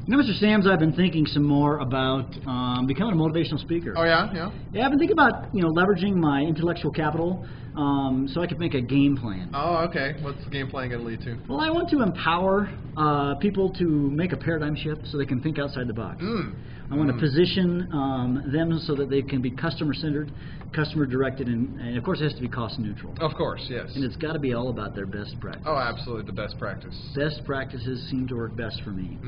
You know, Mr. Sams, I've been thinking some more about becoming a motivational speaker. Oh, yeah? Yeah? Yeah, I've been thinking about, leveraging my intellectual capital so I could make a game plan. Oh, okay. What's the game plan going to lead to? Well, I want to empower people to make a paradigm shift so they can think outside the box. I want to position them so that they can be customer-centered, customer-directed, and of course it has to be cost-neutral. Of course, yes. And it's got to be all about their best practice. Oh, absolutely, the best practice. Best practices seem to work best for me.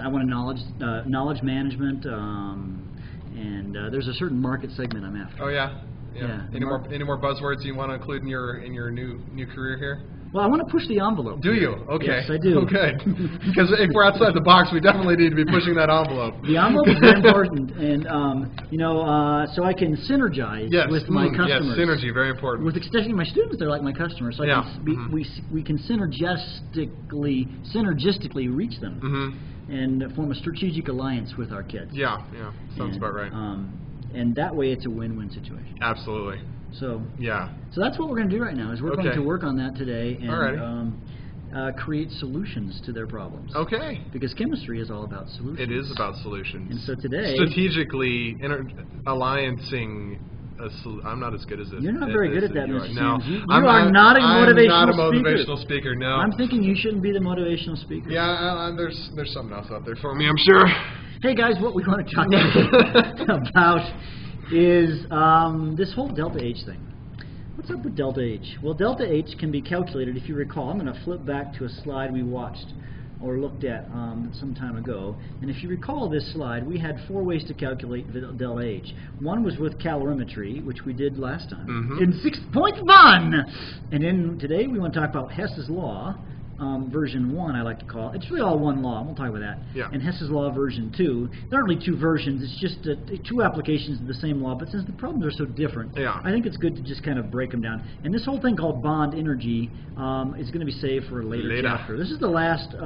I want knowledge management, and there's a certain market segment I'm after. Oh, yeah? Yeah. Any more buzzwords you want to include in your new career here? Well, I want to push the envelope. Do you? Okay. Yes, I do. Okay. Because if we're outside the box, we definitely need to be pushing that envelope. The envelope is very important, and so I can synergize with my customers. Yes, synergy, very important. With especially my students, they're like my customers, so we can synergistically reach them and form a strategic alliance with our kids. Yeah, sounds about right. And that way, it's a win-win situation. Absolutely. So that's what we're going to do right now. Is we're going to work on that today and create solutions to their problems. Okay. Because chemistry is all about solutions. It is about solutions. And so today, strategically alliancing. I'm not as good as this. You're not very good at that, Mr. Sams. You are not a motivational I'm not a motivational speaker. No. I'm thinking you shouldn't be the motivational speaker. Yeah, there's something else out there for me, I'm sure. Hey guys, what we want to talk about is this whole delta H thing. What's up with delta H? Well, delta H can be calculated, if you recall. I'm going to flip back to a slide we watched or looked at some time ago. And if you recall this slide, we had 4 ways to calculate delta H. One was with calorimetry, which we did last time, in 6.1. And then today we want to talk about Hess's Law, version 1, I like to call it. It's really all one law. We'll talk about that. Yeah. And Hess's Law version 2. There aren't really 2 versions. It's just 2 applications of the same law. But since the problems are so different, I think it's good to just kind of break them down. And this whole thing called bond energy is going to be saved for a later chapter. This is the last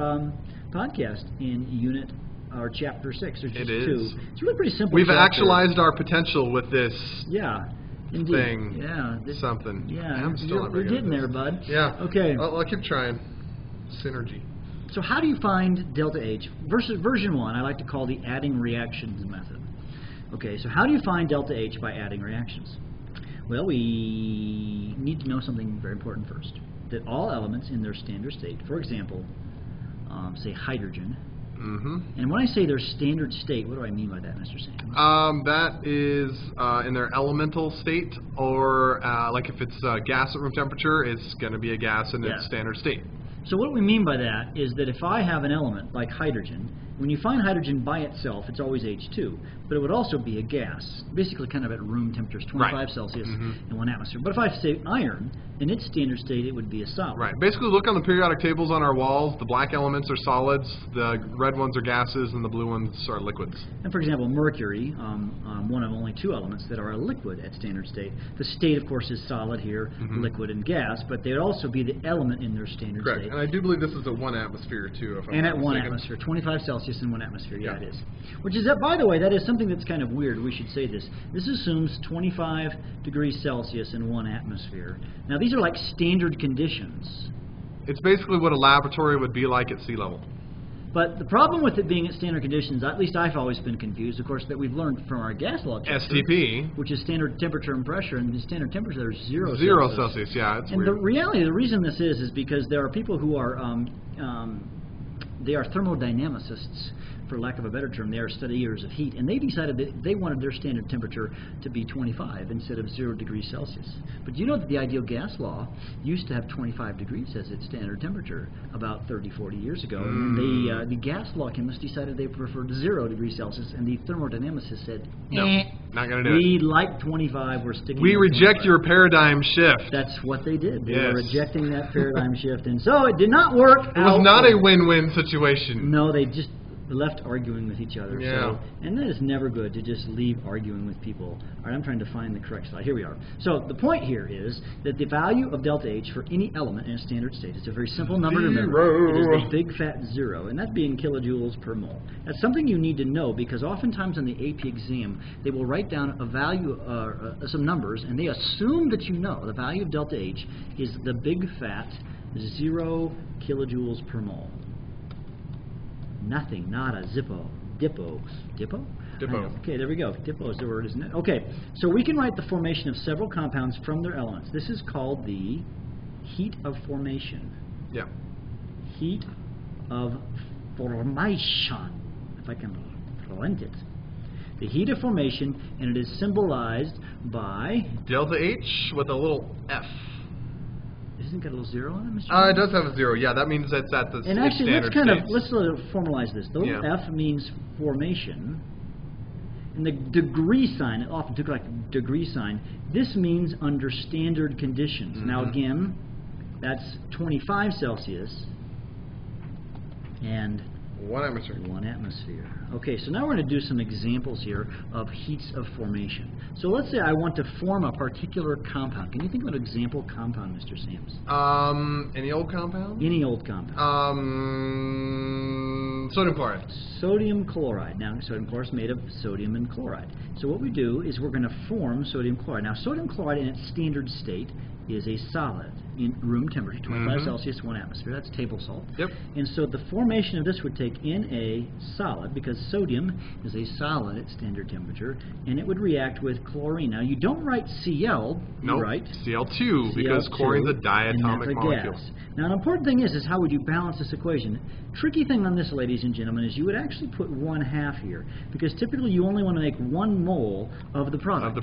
podcast in unit or chapter 6. There's just 2. It's really pretty simple. We've actualized our potential with this. Yeah. Indeed. Thing. Yeah. Something. Yeah. I'm still you're getting there, bud. Yeah. Okay. I'll keep trying. Synergy. So how do you find delta H? Version 1, I like to call the adding reactions method. Okay, so how do you find delta H by adding reactions? Well, we need to know something very important first. That all elements in their standard state, for example, say hydrogen, and when I say their standard state, what do I mean by that, Mr. Sams? That is in their elemental state, or like if it's gas at room temperature, it's going to be a gas in its standard state. So what we mean by that is that if I have an element like hydrogen, when you find hydrogen by itself, it's always H2, but it would also be a gas, basically kind of at room temperatures, 25 Celsius and 1 atmosphere. But if I say iron, in its standard state, it would be a solid. Right. Basically, look on the periodic tables on our walls. The black elements are solids, the red ones are gases, and the blue ones are liquids. And for example, mercury, one of only 2 elements that are a liquid at standard state. The state, of course, is solid here, liquid and gas, but they would also be the element in their standard state. And I do believe this is at 1 atmosphere, too. If I'm and not at mistaken. 1 atmosphere, 25 Celsius in 1 atmosphere, it is. Which is, by the way, that is something that's kind of weird. We should say this. This assumes 25 degrees Celsius in 1 atmosphere. Now, these are like standard conditions. It's basically what a laboratory would be like at sea level. But the problem with it being at standard conditions, at least I've always been confused, of course, that we've learned from our gas law chapter, STP, which is standard temperature and pressure, and the standard temperature is 0 Celsius. Yeah, it's and weird. The reality, the reason this is because there are people who are they are thermodynamicists, for lack of a better term. They are studiers of heat, and they decided that they wanted their standard temperature to be 25 instead of 0 degrees Celsius. But you know that the ideal gas law used to have 25 degrees as its standard temperature about 30, 40 years ago. And the gas law chemists decided they preferred 0 degrees Celsius, and the thermodynamicists said, no, not going to do it. We like 25, we're sticking We with reject 25. your paradigm shift. That's what they did. They were rejecting that paradigm shift, and so it did not work. It was not a win-win situation. No, they just left arguing with each other. Yeah. So, and that is never good to just leave arguing with people. All right, I'm trying to find the correct slide. Here we are. So the point here is that the value of delta H for any element in a standard state is a very simple number to remember. It is the big fat 0, and that being kilojoules per mole. That's something you need to know because oftentimes on the AP exam, they will write down a value, some numbers, and they assume that you know the value of delta H is the big fat 0 kilojoules per mole. nothing, nada, zippo, dippo. Dippo? Dippo. Okay, there we go. Dippo is the word, isn't it? Okay, so we can write the formation of several compounds from their elements. This is called the heat of formation. Yeah. Heat of formation, if I can relent it. The heat of formation, and it is symbolized by... Delta H with a little F. Isn't it got a little zero on it, Mr. It does have a zero. Yeah, that means it's at the and actually, standard let's formalize this. The little F means formation, and the degree sign, it often took like a degree sign. This means under standard conditions. Now again, that's 25 Celsius and 1 atmosphere. 1 atmosphere. Okay, so now we're going to do some examples here of heats of formation. So let's say I want to form a particular compound. Can you think of an example compound, Mr. Sams? Any old compound? Any old compound. Sodium chloride. Sodium chloride. Now, sodium chloride is made of sodium and chloride. So what we do is we're going to form sodium chloride. Now, sodium chloride in its standard state is a solid in room temperature, 25 Celsius, 1 atmosphere. That's table salt. Yep. And so the formation of this would take in a solid, because sodium is a solid at standard temperature, and it would react with chlorine. Now, you don't write Cl, you write Cl2, because chlorine's a diatomic molecule. Gas. Now, an important thing is how would you balance this equation? Tricky thing on this, ladies and gentlemen, is you would actually put 1/2 here, because typically you only want to make 1 mole of the product.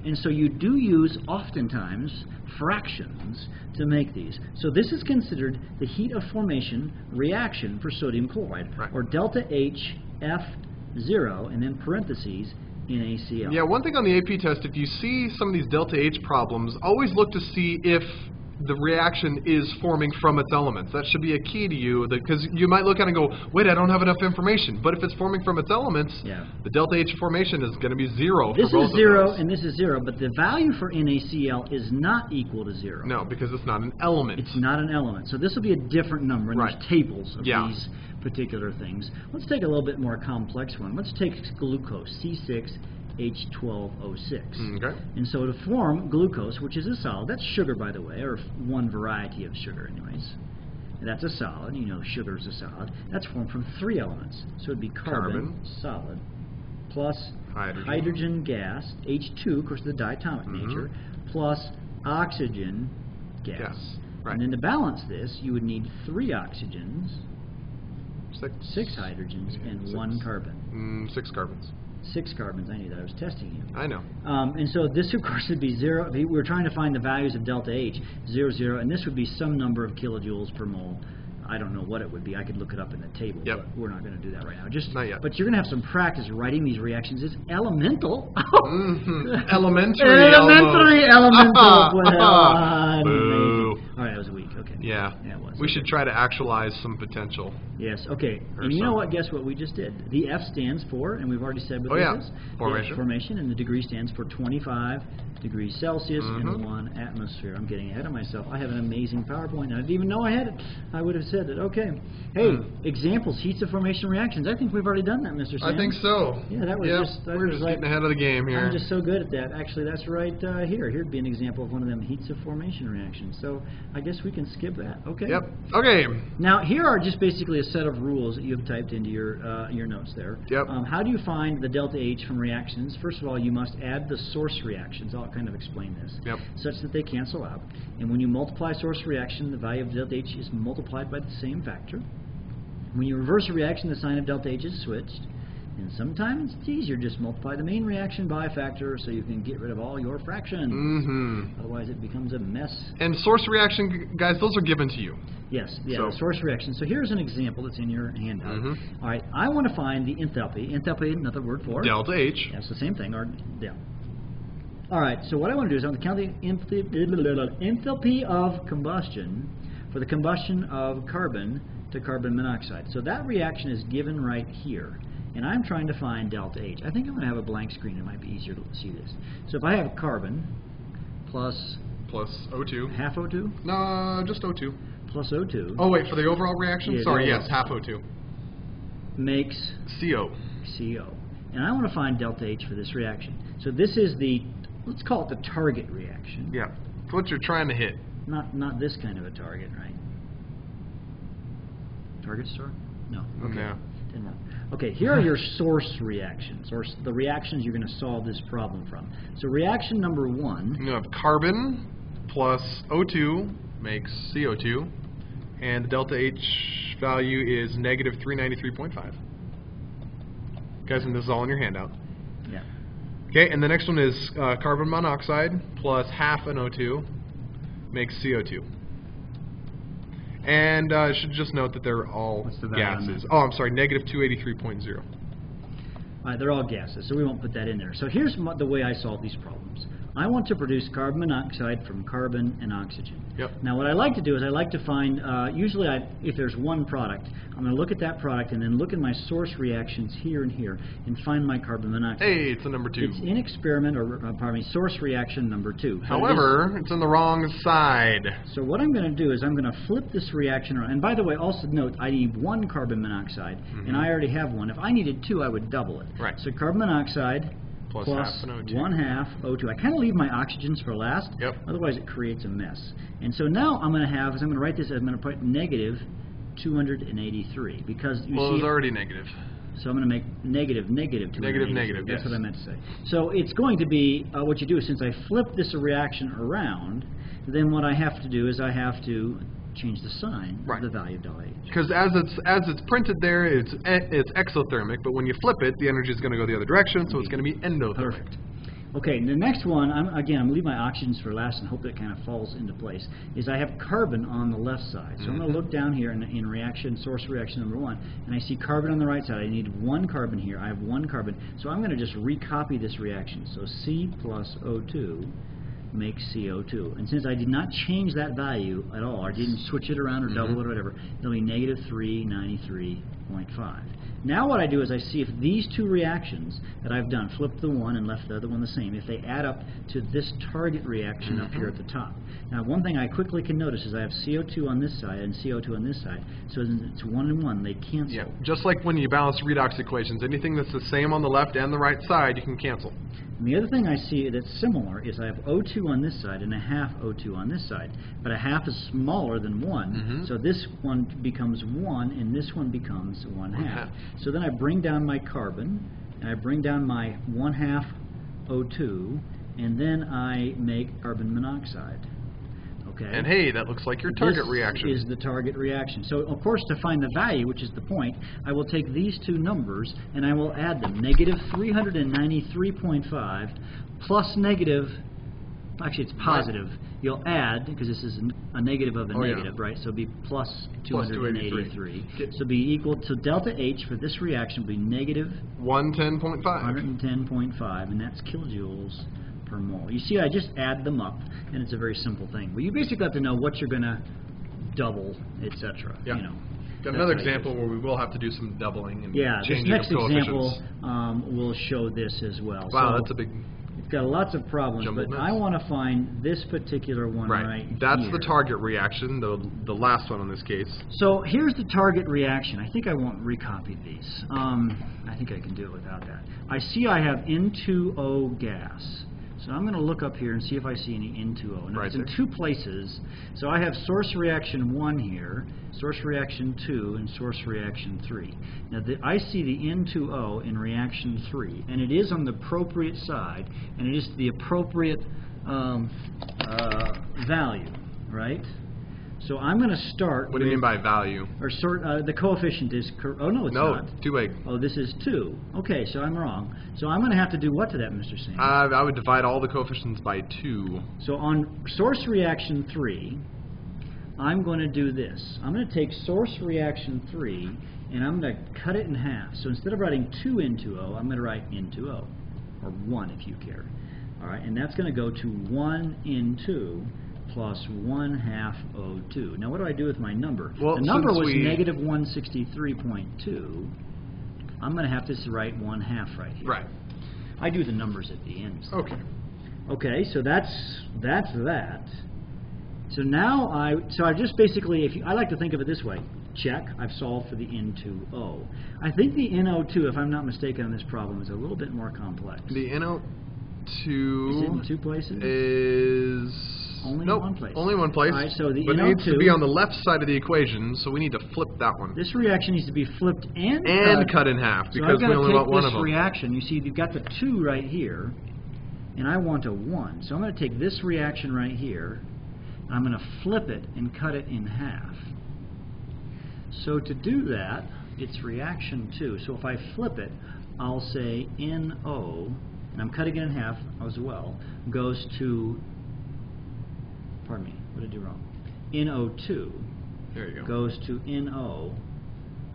And so you do use, oftentimes, fractions to make these. So this is considered the heat of formation reaction for sodium chloride, or delta HF0, and then parentheses, NaCl. Yeah, one thing on the AP test, if you see some of these delta H problems, always look to see if the reaction is forming from its elements. That should be a key to you, because you might look at it and go, wait, I don't have enough information. But if it's forming from its elements, the delta H formation is going to be 0 for both of those. This is 0 and this is 0, but the value for NaCl is not equal to 0. No, because it's not an element. It's not an element. So this will be a different number, and there's tables of these particular things. Let's take a little bit more complex one. Let's take glucose, C6H12O6. Okay. And so to form glucose, which is a solid, that's sugar, by the way, or one variety of sugar anyways. And that's a solid. You know sugar is a solid. That's formed from 3 elements. So it would be carbon, solid, plus hydrogen gas, H2, of course, the diatomic nature, plus oxygen gas. And then to balance this, you would need 3 oxygens, 6 hydrogens, and 1 carbon. 6 carbons. 6 carbons. I knew that. I was testing you. I know. And so this, of course, would be 0. We're trying to find the values of delta H, 0, 0, and this would be some number of kilojoules per mole. I don't know what it would be. I could look it up in the table, but we're not going to do that right now. Not yet. But you're going to have some practice writing these reactions. It's elemental. Elementary. Elemental. Boo. All right, that was weak. Okay. Yeah. It was. We should try to actualize some potential. Yes. Okay. And you know what? Guess what we just did? The F stands for, and we've already said what this is. Formation, and the degree stands for 25 degrees Celsius and 1 atmosphere. I'm getting ahead of myself. I have an amazing PowerPoint. I didn't even know I had it. I would have said it. Okay. Hey, examples, heats of formation reactions. I think we've already done that, Mr. Sam. I think so. Yeah, that was we're just getting ahead of the game here. I'm just so good at that. Actually, that's right here. Here'd be an example of one of them heats of formation reactions. So I guess we can skip that. Okay. Yep. Okay. Now, here are just basically a set of rules that you've typed into your notes there. Yep. How do you find the delta H from reactions? First of all, you must add the source reactions. I'll kind of explain this. Yep. Such that they cancel out. And when you multiply source reaction, the value of delta H is multiplied by the same factor. When you reverse a reaction, the sign of delta H is switched. And sometimes it's easier, just multiply the main reaction by a factor so you can get rid of all your fractions. Otherwise it becomes a mess. And source reaction, guys, those are given to you. Yes, the source reaction. So here's an example that's in your handout. All right, I want to find the enthalpy. Enthalpy, another word for? Delta H. That's the same thing. All right, so what I want to do is I want to count the enthalpy of combustion for the combustion of carbon to carbon monoxide. So that reaction is given right here. And I'm trying to find delta H. I think I'm going to have a blank screen. It might be easier to see this. So if I have carbon plus O2. Half O2? No, just O2. Plus O2. Oh, wait, for the overall reaction? Yeah, sorry, yes, half O2. Makes CO. CO. And I want to find delta H for this reaction. So this is the, let's call it the target reaction. Yeah, it's what you're trying to hit. Not this kind of a target, right? Target star? No. Okay. No. 10 more. Okay, here are your source reactions, or the reactions you're going to solve this problem from. So reaction number 1. You have carbon plus O2 makes CO2, and the delta H value is negative 393.5. Guys, and this is all in your handout. Yeah. Okay, and the next one is carbon monoxide plus half an O2 makes CO2. And I should just note that they're all gases. Oh, I'm sorry, negative 283.0. All right, they're all gases, so we won't put that in there. So here's the way I solve these problems. I want to produce carbon monoxide from carbon and oxygen. Yep. Now what I like to do is I like to find, usually if there's one product, I'm going to look at that product and then look at my source reactions here and here and find my carbon monoxide. Hey, it's a number 2. It's in experiment, or pardon me, source reaction number 2. However, it's on the wrong side. So what I'm going to do is I'm going to flip this reaction around. And by the way, also note, I need 1 carbon monoxide, and I already have 1. If I needed 2, I would double it. Right. So carbon monoxide plus half an O2. 1/2 O2. I kind of leave my oxygens for last. Yep. Otherwise, it creates a mess. And so now I'm going to have, as I'm going to write this, I'm going to put negative 283 because you see. Well, it was already negative. So I'm going to make negative 283. Negative, That's yes. what I meant to say. So it's going to be, what you do is since I flip this reaction around, then what I have to do is I have to change the sign of the value of delta H. Because as it's printed there, it's exothermic, but when you flip it, the energy is going to go the other direction, so it's going to be endothermic. Perfect. Okay, and the next one, I'm going to leave my oxygens for last and hope that it kind of falls into place, is I have carbon on the left side. So I'm going to look down here in reaction, source reaction number 1, and I see carbon on the right side. I need 1 carbon here. I have 1 carbon. So I'm going to just recopy this reaction. So C plus O2 makes CO2. And since I did not change that value at all, or didn't switch it around or double it or whatever, it'll be negative 393.5. Now what I do is I see if these 2 reactions that I've done, flipped the one and left the other one the same, if they add up to this target reaction up here at the top. Now one thing I quickly can notice is I have CO2 on this side and CO2 on this side, so it's 1 and 1, they cancel. Yeah, just like when you balance redox equations, anything that's the same on the left and the right side, you can cancel. And the other thing I see that's similar is I have O2 on this side and a half O2 on this side, but a half is smaller than 1, so this one becomes 1 and this one becomes 1/2. So then I bring down my carbon and I bring down my 1/2 O2 and then I make carbon monoxide. Okay. And hey, that looks like your target reaction. This is the target reaction. So, of course, to find the value, which is the point, I will take these 2 numbers and I will add them. Negative 393.5 plus negative, actually it's positive. You'll add, because this is a negative of a negative, right? So it'll be plus 283. So it'll be equal to delta H for this reaction will be negative 110.5. 110.5, and that's kilojoules per mole. You see, I just add them up, and it's a very simple thing. But you basically have to know what you're going to double, etc. Yeah. You know, got another example where we will have to do some doubling and changing this next of example will show this as well. Wow, so that's a big. It's got lots of problems, but I want to find this particular one right That's here. the target reaction, the last one in this case. So here's the target reaction. I think I won't recopy these. I think I can do it without that. I see I have N2O gas. So I'm going to look up here and see if I see any N2O. Now, it's in 2 places. So I have source reaction 1 here, source reaction 2, and source reaction 3. Now I see the N2O in reaction 3, and it is on the appropriate side, and it is the appropriate value, right? So I'm going to start. What do you mean by value? Or the coefficient is. Oh no, it's not. No, too big. Oh, this is 2. Okay, so I'm wrong. So I'm going to have to do what to that, Mr. Sam? I would divide all the coefficients by 2. So on source reaction 3, I'm going to do this. I'm going to take source reaction 3, and I'm going to cut it in half. So instead of writing 2 N2O, I'm going to write N2O, or 1 if you care. All right, and that's going to go to 1 N2 plus 1/2 O2. Now what do I do with my number? Well, the number was negative 163.2. I'm going to have to write 1/2 right here. Right. I do the numbers at the end. So. Okay. Okay, so that's that. So now I just basically, I like to think of it this way. Check, I've solved for the N2O. I think the NO2, if I'm not mistaken on this problem, is a little bit more complex. The NO2 is it in 2 places? is Only Nope, in one place. only one place. All right, so the but it NO2 needs to be on the left side of the equation, so we need to flip that one. This reaction needs to be flipped and cut in half, so because we only want one of this them. reaction. You see, you've got the 2 right here, and I want a 1. So I'm going to take this reaction right here, and I'm going to flip it and cut it in half. So to do that, it's reaction 2. So if I flip it, I'll say NO, and I'm cutting it in half as well, goes to, pardon me, what did I do wrong? NO2 There you go. goes to NO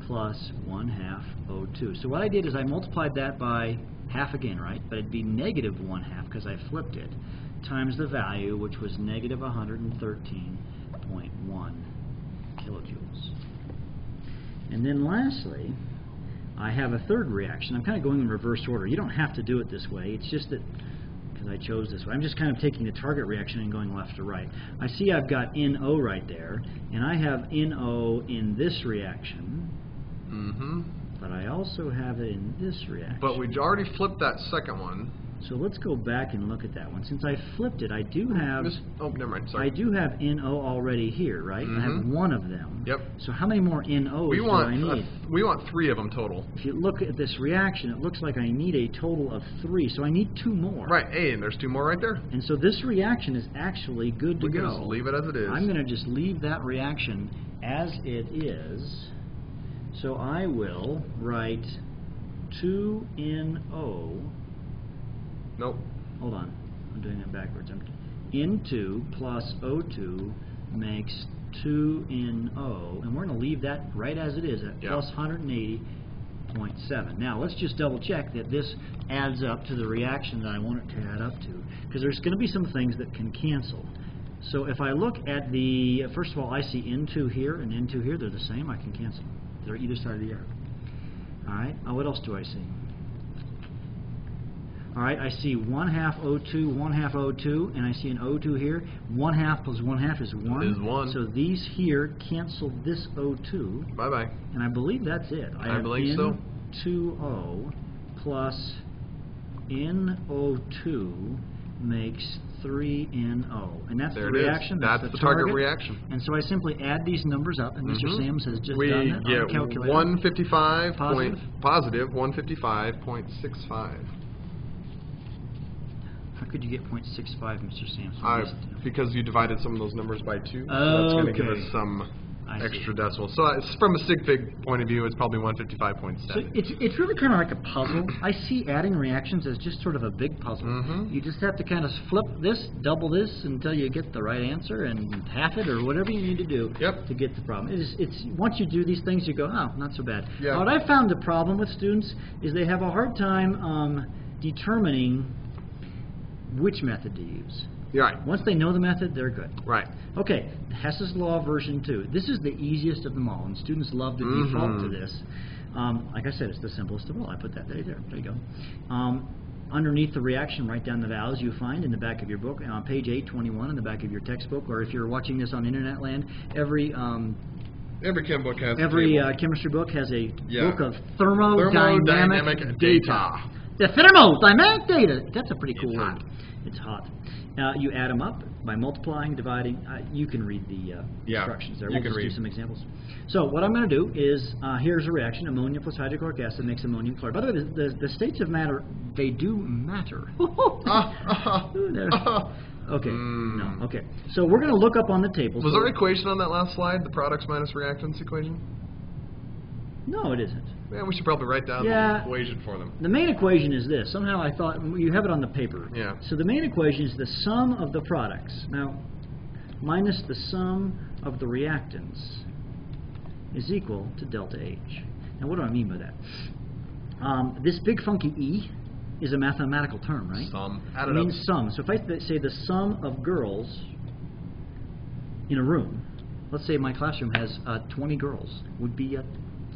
plus 1/2 O2. So what I did is I multiplied that by half again, right? But it'd be negative 1/2 because I flipped it, times the value, which was negative 113.1 kilojoules. And then lastly, I have a third reaction. I'm kind of going in reverse order. You don't have to do it this way. It's just that, because I chose this way, I'm just kind of taking the target reaction and going left to right. I see I've got NO right there, and I have NO in this reaction, but I also have it in this reaction. But we already flipped that second one. So let's go back and look at that one. Since I flipped it, I do have... Oh, never mind, sorry. I do have NO already here, right? I have one of them. Yep. So how many more NOs do I need? We want 3 of them total. If you look at this reaction, it looks like I need a total of 3. So I need 2 more. Right, hey, and there's 2 more right there. And so this reaction is actually good to We can go. just leave it as it is. I'm going to just leave that reaction as it is. So I will write 2NO. Nope. Hold on, I'm doing it backwards. N2 plus O2 makes 2NO, and we're going to leave that right as it is at plus 180.7. Now let's just double check that this adds up to the reaction that I want it to add up to, because there's going to be some things that can cancel. So if I look at the, first of all, I see N2 here and N2 here, they're the same, I can cancel. They're either side of the arrow. Alright, what else do I see? Alright, I see 1/2 O2, 1/2 O2, and I see an O2 here. 1/2 plus 1/2 is 1. Is 1. So these here cancel this O2. Bye-bye. And I believe that's it. I believe so. N2O plus NO2 makes 3NO. And that's there the it reaction. Is. That's the target reaction. And so I simply add these numbers up, and Mr. Sams has just done it on the calculator. 155 Positive. 155.65. How could you get 0.65, Mr. Sams? Because you divided some of those numbers by 2. Oh, that's going to give us some extra decimals. So from a sig fig point of view, it's probably 155.7. So it's really kind of like a puzzle. I see adding reactions as just sort of a big puzzle. You just have to kind of flip this, double this, until you get the right answer, and half it, or whatever you need to do to get the problem. It's once you do these things, you go, oh, not so bad. What I found the problem with students is they have a hard time determining which method to use. Right. Once they know the method, they're good. Right. Okay, Hess's Law version 2. This is the easiest of them all, and students love to default to this. Like I said, it's the simplest of all. I put that there. There you go. Underneath the reaction, write down the values you find in the back of your book, on page 821 in the back of your textbook, or if you're watching this on internet land, every chem book has chemistry book has a book of thermodynamic data. The thermodynamic data. That's a pretty cool word. It's hot. You add them up by multiplying, dividing. You can read the instructions there. We'll just do some examples. So what I'm going to do is, here's a reaction. Ammonia plus hydrochloric acid makes ammonium chloride. By the way, the states of matter, they do matter. Okay. No. Okay. So we're going to look up on the table. Was there an equation on that last slide, the products minus reactants equation? No, it isn't. Yeah, we should probably write down the equation for them. The main equation is this. Somehow I thought, you have it on the paper. Yeah. So the main equation is the sum of the products. Now, minus the sum of the reactants is equal to delta H. Now, what do I mean by that? This big funky E is a mathematical term, right? Sum. It means sum. So if I say the sum of girls in a room, let's say my classroom has 20 girls, would be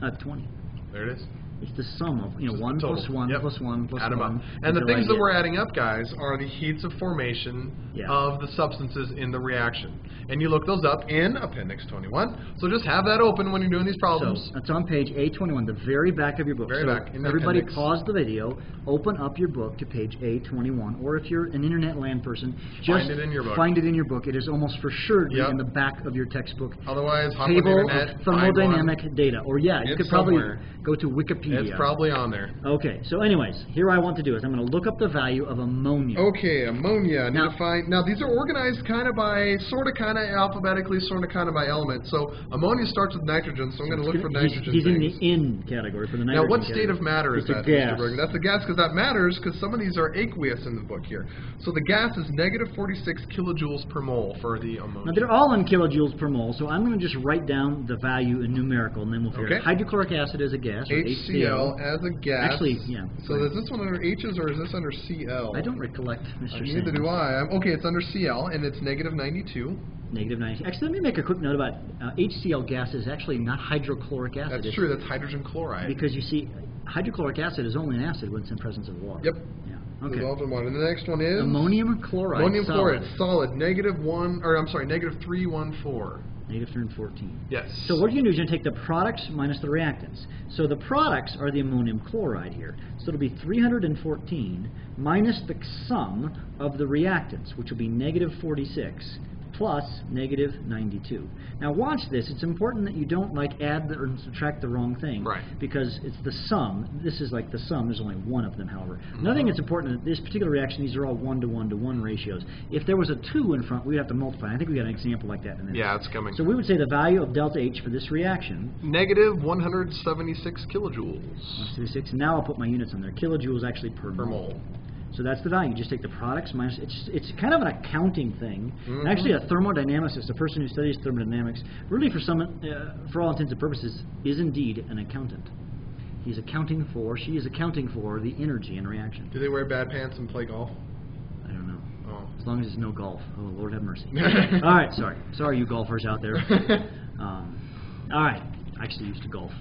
20. There it is. It's the sum of 1 plus 1 plus 1 plus 1. Add them up. And the things that we're adding up, guys, are the heats of formation of the substances in the reaction. And you look those up in Appendix 21. So just have that open when you're doing these problems. So it's on page A21, the very back of your book. Very back. In everybody appendix. pause the video, open up your book to page A21. Or if you're an internet land person, just find it in your book. Find it in your book. It is almost for sure in the back of your textbook. Otherwise, hop on the internet, of thermodynamic data. Or you could probably go to Wikipedia. It's probably on there. Okay, so anyways, here I want to do is I'm going to look up the value of ammonia. Okay, ammonia. Now these are organized kind of alphabetically, sort of kind of by element. So ammonia starts with nitrogen, so I'm going to look for nitrogen. He's in the in category for the nitrogen. Now, what state of matter is that, gas. Mr. Berger? That's a gas, because that matters, because some of these are aqueous in the book here. So the gas is negative 46 kilojoules per mole for the ammonia. Now, they're all in kilojoules per mole, so I'm going to just write down the value in numerical, and then we'll figure it out. Hydrochloric acid is a gas, or HCl as a gas. Actually, So is this one under H's, or is this under Cl? I don't recollect, Mr. Neither do I. Okay, it's under Cl, and it's negative 92. Negative 90. Actually, let me make a quick note about HCl gas is actually not hydrochloric acid. That's true. That's hydrogen chloride. Because you see, hydrochloric acid is only an acid when it's in presence of water. Yep. Yeah. Okay. Dissolved in water. And the next one is ammonium chloride. Ammonium chloride, solid. Negative 314. Negative 314. Yes. So what you're going to do is you're going to take the products minus the reactants. So the products are the ammonium chloride here. So it'll be 314 minus the sum of the reactants, which will be negative 46. Plus negative 92. Now watch this. It's important that you don't add or subtract the wrong thing. Right. Because it's the sum. This is like the sum. There's only one of them, however. Another thing that's important in this particular reaction, these are all 1-to-1-to-1 ratios. If there was a 2 in front, we'd have to multiply. I think we got an example like that in this. Yeah, it's coming. So we would say the value of delta H for this reaction. Negative 176 kilojoules. 176. Now I'll put my units on there. Kilojoules actually per mole. So that's the value. You just take the products minus. It's kind of an accounting thing. And actually, a thermodynamicist, a person who studies thermodynamics, really for all intents and purposes, is indeed an accountant. She is accounting for the energy in reaction. Do they wear bad pants and play golf? I don't know. Oh. As long as it's no golf. Oh, Lord have mercy. All right, sorry, you golfers out there. All right, I actually used to golf,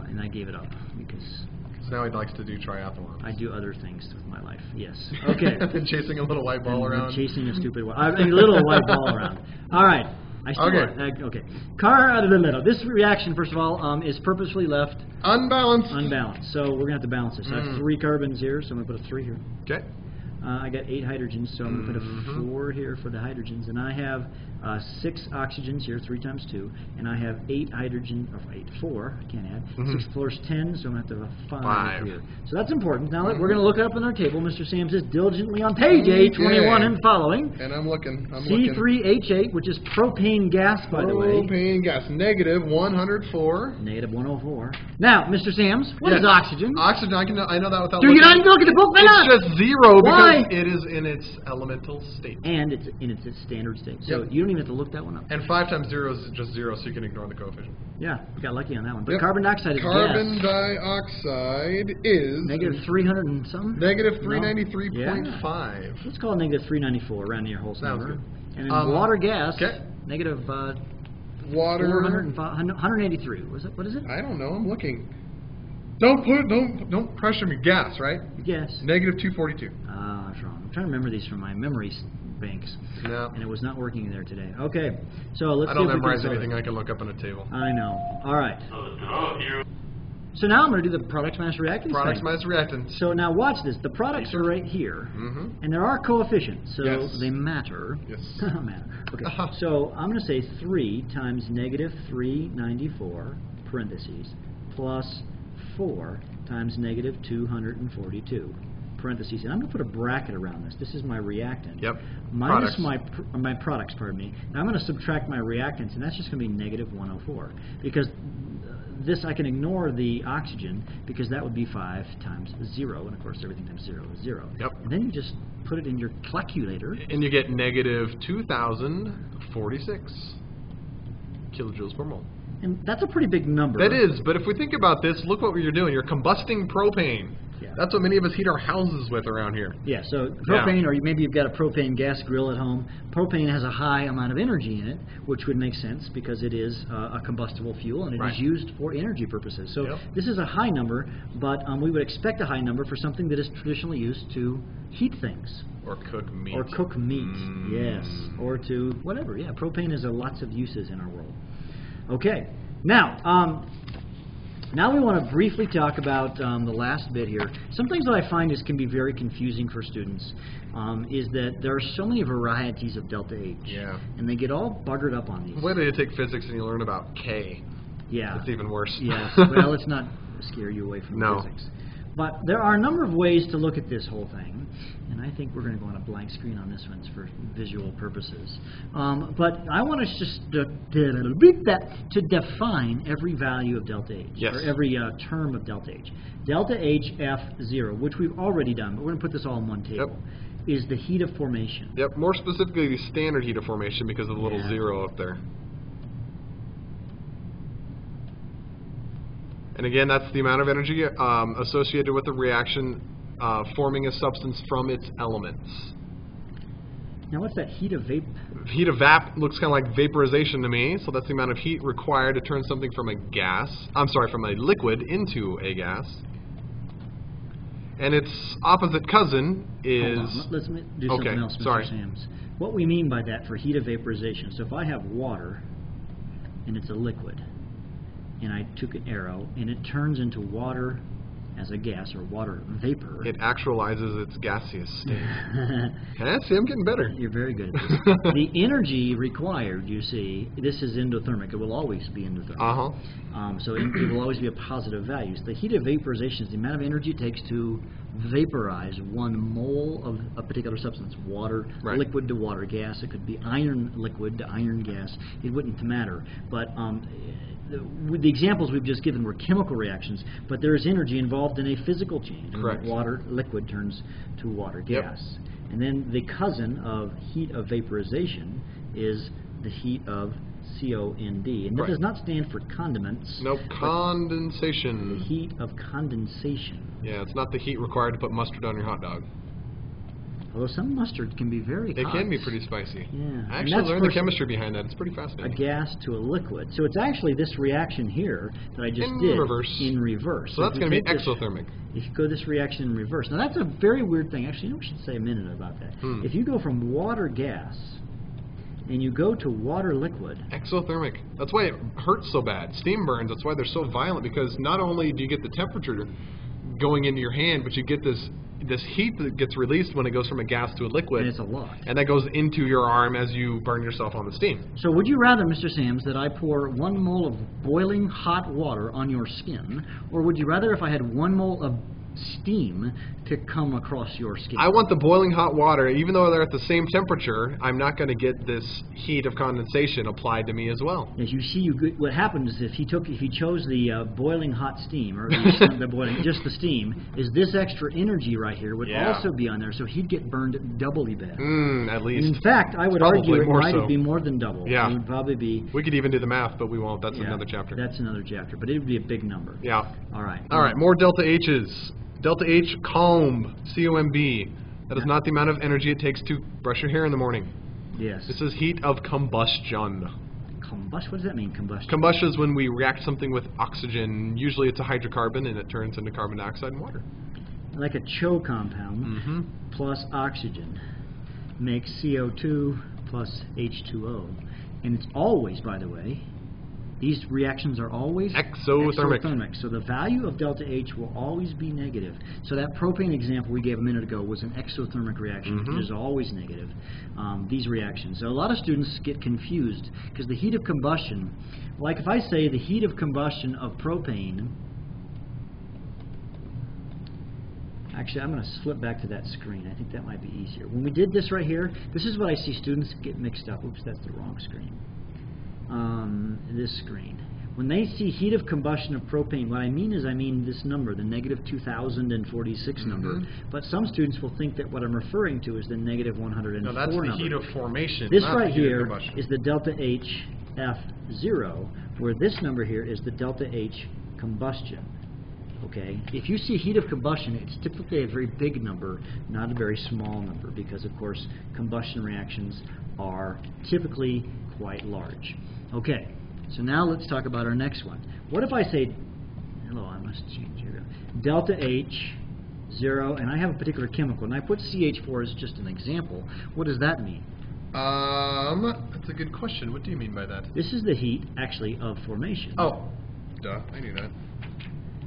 and I gave it up because. So now he likes to do triathlons. I do other things with my life, yes. Okay. And chasing a little white ball around. Chasing a stupid little white ball around. All right. Okay. Car out of the middle. This reaction, first of all, is purposefully left unbalanced. So we're going to have to balance this. I have 3 carbons here, so I'm going to put a 3 here. Okay. I got 8 hydrogens, so I'm going to put a 4 here for the hydrogens. And I have 6 oxygens here, 3 times 2. And I have 8 hydrogen, 4, I can't add. 6 plus 10, so I'm going to have to have a 5 here. So that's important. Now we're going to look it up on our table. Mr. Sams is diligently on page A21 and following. And I'm looking. C3H8, which is propane gas, by the way. Propane gas, negative 104. Negative 104. Now, Mr. Sams, what is oxygen? Oxygen, I know that without Do you not even look at the book? Why not? It's just 0 because Why? it is in its elemental state. And it's in its standard state. So you don't even have to look that one up. And 5 times 0 is just 0, so you can ignore the coefficient. Yeah, you got lucky on that one. But carbon dioxide is Carbon dioxide is... Negative 300 and something? Negative 393.5. Let's call it negative 394, around your whole number. Good. And then water gas, negative water 183. What is it? I don't know. I'm looking. Don't pressure me. Gas, right? Yes. Negative 242. That's wrong. I'm trying to remember these from my memory banks. No. And it was not working there today. Okay. So let's see if we can memorize anything I can look up on a table. I know. All right. So now I'm going to do the products minus reactants. Products minus reactants. So now watch this. The products are right here. And there are coefficients, so they matter. Yes. Matter. Okay. So I'm going to say 3 times negative 394, parentheses, plus 4 times negative 242, parentheses. And I'm going to put a bracket around this. This is my reactant. Yep. Minus my products, pardon me. Now I'm going to subtract my reactants, and that's just going to be negative 104. Because this, I can ignore the oxygen, because that would be 5 times 0. And, of course, everything times 0 is 0. Yep. And then you just put it in your calculator. And you get negative 2,046 kilojoules per mole. And that's a pretty big number. That is, but if we think about this, look what you're doing. You're combusting propane. Yeah. That's what many of us heat our houses with around here. Yeah, so propane, or maybe you've got a propane gas grill at home. Propane has a high amount of energy in it, which would make sense because it is a combustible fuel and it is used for energy purposes. So this is a high number, but we would expect a high number for something that is traditionally used to heat things. Or cook meat. Or cook meat, yes. Or to whatever, yeah. Propane has lots of uses in our world. Okay, now we want to briefly talk about the last bit here. Some things that I find can be very confusing for students is that there are so many varieties of delta H. Yeah. And they get all buggered up on these. Wait till you take physics and you learn about K. Yeah. It's even worse. Yes. Well, let's not scare you away from physics. But there are a number of ways to look at this whole thing, and I think we're going to go on a blank screen on this one for visual purposes. But I want us just to define every value of delta H, or every term of delta H. Delta H F0, which we've already done, but we're going to put this all in one table, is the heat of formation. Yep, more specifically the standard heat of formation because of the little zero up there. And again, that's the amount of energy associated with a reaction forming a substance from its elements. Now, what's that heat of vapor? Heat of vap looks kind of like vaporization to me, so that's the amount of heat required to turn something from a gas, from a liquid into a gas. And its opposite cousin is... Hold on, let's do something else, Mr. Sams. What we mean by that for heat of vaporization, so if I have water and it's a liquid, and I took an arrow, and it turns into water as a gas, or water vapor. It actualizes its gaseous state. See, I'm getting better. You're very good at this. The energy required, you see, this is endothermic. It will always be endothermic. So it will always be a positive value. So the heat of vaporization is the amount of energy it takes to vaporize 1 mole of a particular substance, water, liquid to water, gas. It could be iron liquid to iron gas. It wouldn't matter. But the examples we've just given were chemical reactions, but there is energy involved in a physical change. Correct. Water liquid turns to water gas. And then the cousin of heat of vaporization is the heat of COND. And that does not stand for condiments. Nope, condensation. The heat of condensation. Yeah, it's not the heat required to put mustard on your hot dog. Although some mustard can be very hot. It can be pretty spicy. Yeah. I actually learned the chemistry behind that. It's pretty fascinating. A gas to a liquid. So it's actually this reaction here that I just did in reverse. So that's going to be exothermic. If you go this reaction in reverse. Now that's a very weird thing. Actually, we should say a minute about that. If you go from water gas and you go to water liquid. Exothermic. That's why it hurts so bad. Steam burns. That's why they're so violent, because not only do you get the temperature going into your hand, but you get this heat that gets released when it goes from a gas to a liquid. And it's a lot. And that goes into your arm as you burn yourself on the steam. So would you rather, Mr. Sams, that I pour 1 mole of boiling hot water on your skin, or would you rather if I had 1 mole of steam to come across your skin? I want the boiling hot water. Even though they're at the same temperature, I'm not going to get this heat of condensation applied to me as well. As you see, what happens if he chose the boiling hot steam, or just the steam, is this extra energy right here would also be on there, so he'd get burned doubly bad. At least. And in fact, I would argue it might be more than double. Yeah. It would probably be. We could even do the math, but we won't. That's another chapter. That's another chapter, but it would be a big number. Yeah. All right. All right. More delta H's. Delta H, comb, C-O-M-B. That is not the amount of energy it takes to brush your hair in the morning. Yes. This is heat of combustion. Combustion? What does that mean, combustion? Combustion is when we react something with oxygen. Usually it's a hydrocarbon, and it turns into carbon dioxide and water. Like a CHO compound plus oxygen makes CO2 plus H2O. And it's always, by the way, these reactions are always exothermic. So the value of delta H will always be negative. So that propane example we gave a minute ago was an exothermic reaction. It is always negative, these reactions. So a lot of students get confused because the heat of combustion, like if I say the heat of combustion of propane, actually I'm going to flip back to that screen. I think that might be easier. When we did this right here, this is what I see students get mixed up. Oops, that's the wrong screen. This screen. When they see heat of combustion of propane, what I mean is this number, the negative 2046 number. But some students will think that what I'm referring to is the negative 104 No, that's the number. heat of formation. This right here is the delta H F0, where this number here is the delta H combustion. Okay, if you see heat of combustion, it's typically a very big number, not a very small number, because of course combustion reactions are typically quite large. Okay, so now let's talk about our next one. What if I say, hello, I must change here, delta H, 0, and I have a particular chemical, and I put CH4 as just an example. What does that mean? That's a good question. What do you mean by that? This is the heat, actually, of formation. Oh, duh, I knew that.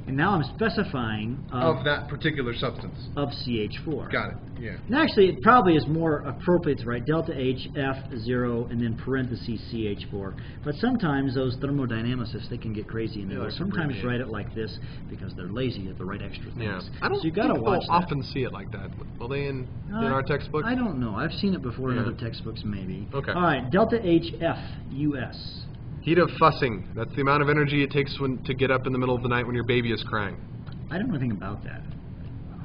And now I'm specifying of that particular substance. Of CH4. Got it, yeah. And actually, it probably is more appropriate to write delta H, F, 0, and then parentheses CH4. But sometimes those thermodynamicists, they can get crazy and they'll sometimes write it like this because they're lazy to write extra things. Yeah. I don't so you gotta think watch they'll often see it like that. Will they in our textbooks? I don't know. I've seen it before in other textbooks, maybe. Okay. All right, delta H, F, US. Heat of fussing. That's the amount of energy it takes to get up in the middle of the night when your baby is crying. I don't know anything about that.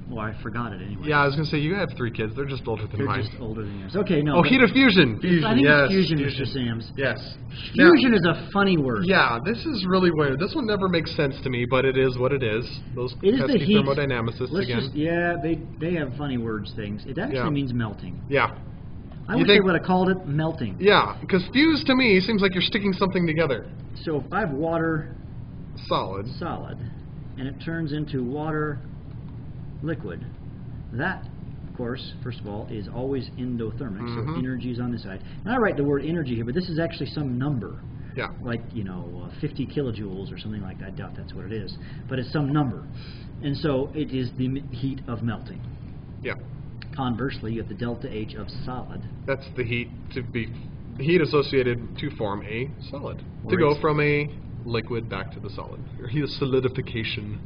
Well, I forgot it anyway. Yeah, I was going to say, you have 3 kids. They're just older than mine. They're just older than yours. Okay, no. Oh, heat of fusion. Fusion, I think yes. it's fusion, Mr. Sams. Yes. Fusion is a funny word. Yeah, this is really weird. This one never makes sense to me, but it is what it is. Those pesky thermodynamicists again. Yeah, they have funny words things. It actually means melting. Yeah. I wish they would have called it melting. Yeah, because fuse to me seems like you're sticking something together. So if I have water solid, and it turns into water liquid, that, of course, first of all, is always endothermic, so energy is on this side. And I write the word energy here, but this is actually some number. Yeah. Like, 50 kilojoules or something like that. I doubt that's what it is. But it's some number. And so it is the heat of melting. Yeah. Conversely, you have the delta H of solid. That's the heat associated to form a solid. To go from a liquid back to the solid. Or heat of solidification.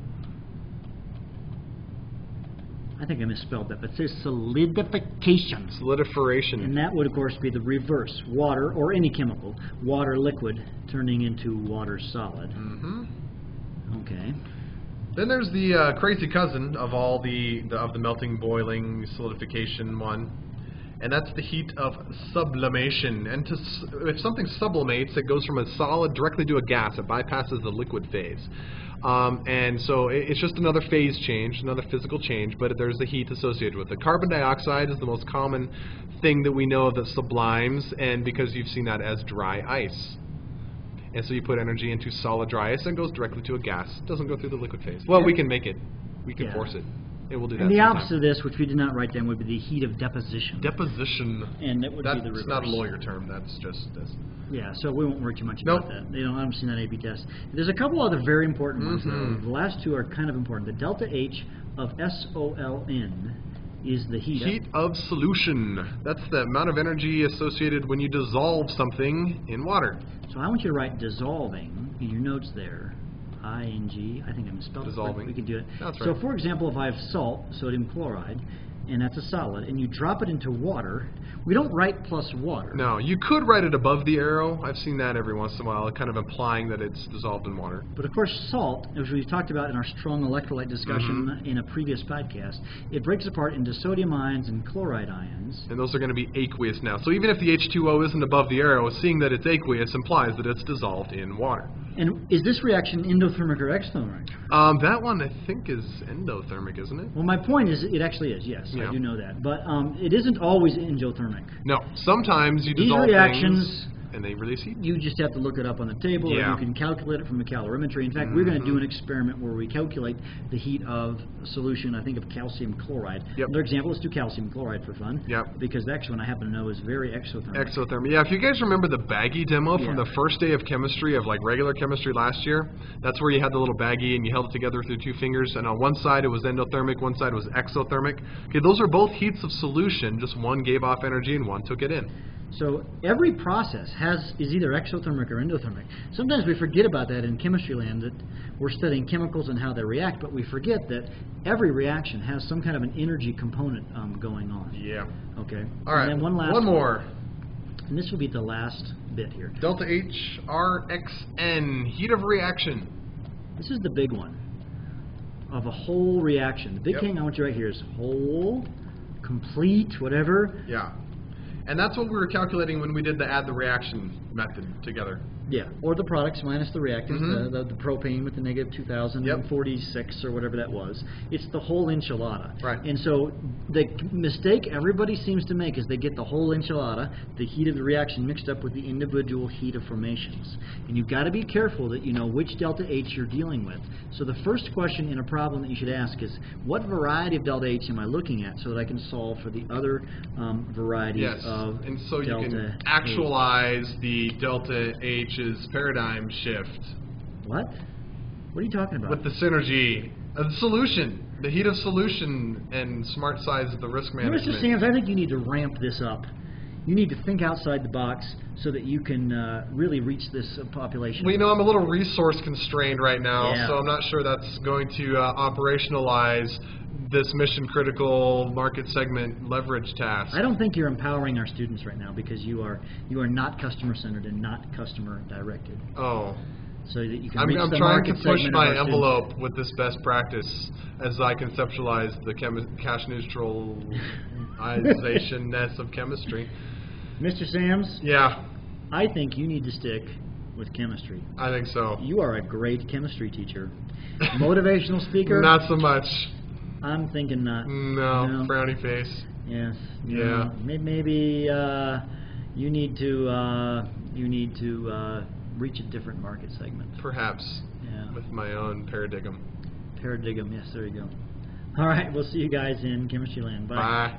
I think I misspelled that, but it says solidification. Solidification. And that would, of course, be the reverse. Water, or any chemical, water liquid turning into water solid. Okay. Then there's the crazy cousin of all the melting, boiling, solidification one, and that's the heat of sublimation. And if something sublimates, it goes from a solid directly to a gas. It bypasses the liquid phase. And so it's just another phase change, another physical change, but there's the heat associated with it. Carbon dioxide is the most common thing that we know of that sublimes, and because you've seen that as dry ice. And so you put energy into solid dry ice and it goes directly to a gas. It doesn't go through the liquid phase. Well, we can make it. We can force it. It will do that. And the opposite of this, which we did not write down, would be the heat of deposition. Deposition. And that would be the reverse. That's not a lawyer term. That's just this. Yeah, so we won't worry too much about that. I haven't seen that A/B test. There's a couple other very important ones, though. The last two are kind of important. The delta H of SOLN is the heat of solution. That's the amount of energy associated when you dissolve something in water. So I want you to write dissolving in your notes there. I-N-G. I think I misspelled it. Dissolving. We could do it. That's right. So, for example, if I have salt, sodium chloride, and that's a solid, and you drop it into water, we don't write plus water. No, you could write it above the arrow. I've seen that every once in a while, kind of implying that it's dissolved in water. But of course, salt, as we've talked about in our strong electrolyte discussion in a previous podcast, it breaks apart into sodium ions and chloride ions. And those are going to be aqueous now. So even if the H2O isn't above the arrow, seeing that it's aqueous implies that it's dissolved in water. And is this reaction endothermic or exothermic? That one I think is endothermic, isn't it? Well, my point is it actually is, yes. Yeah. I do know that. But it isn't always endothermic. No. Sometimes you dissolve these reactions, things and they release heat. You just have to look it up on the table, or you can calculate it from a calorimetry. In fact, we're going to do an experiment where we calculate the heat of a solution, I think, of calcium chloride. Another example, let's do calcium chloride for fun. Because the next one I happen to know is very exothermic. Exothermic. Yeah, if you guys remember the baggie demo from the first day of chemistry, of like regular chemistry last year, that's where you had the little baggie and you held it together with your 2 fingers, and on one side it was endothermic, one side was exothermic. Okay, those are both heats of solution, just one gave off energy and one took it in. So every process is either exothermic or endothermic. Sometimes we forget about that in chemistry land, that we're studying chemicals and how they react, but we forget that every reaction has some kind of an energy component going on. Yeah. Okay. All right. And then one more. And this will be the last bit here. Delta H RXN, heat of reaction. This is the big one of a whole reaction. The big thing I want you right here is whole, complete, whatever. Yeah. And that's what we were calculating when we did the add the reaction method together. Yeah, or the products minus the reactants, Mhm. the propane with the negative 2046 or whatever that was. It's the whole enchilada. Right. And so the mistake everybody seems to make is they get the whole enchilada, the heat of the reaction mixed up with the individual heat of formations. And you've got to be careful that you know which delta H you're dealing with. So the first question in a problem that you should ask is, what variety of delta H am I looking at so that I can solve for the other varieties Yes, of and so you delta can H? actualize the delta H's paradigm shift What? What are you talking about? with the synergy of the solution, the heat of solution, and smart size of the risk management. Mr. Sams, I think you need to ramp this up. You need to think outside the box so that you can really reach this population. Well, you know, I'm a little resource constrained right now, Yeah. so I'm not sure that's going to operationalize this mission-critical market segment leverage task. I don't think you're empowering our students right now because you are not customer-centered and not customer-directed. Oh. So that you can I'm reach the trying to market push segment my of our envelope with this best practice as I conceptualize the cash neutralization-ness of chemistry. students. Mr. Sams, Yeah, I think you need to stick with chemistry. I think so. You are a great chemistry teacher. Motivational speaker? Not so much. I'm thinking not. No, frowny face. Yes. Yeah. Maybe you need to reach a different market segment. Perhaps Yeah. with my own paradigm. Paradigm. Yes, there you go. All right. We'll see you guys in Chemistry Land. Bye. Bye.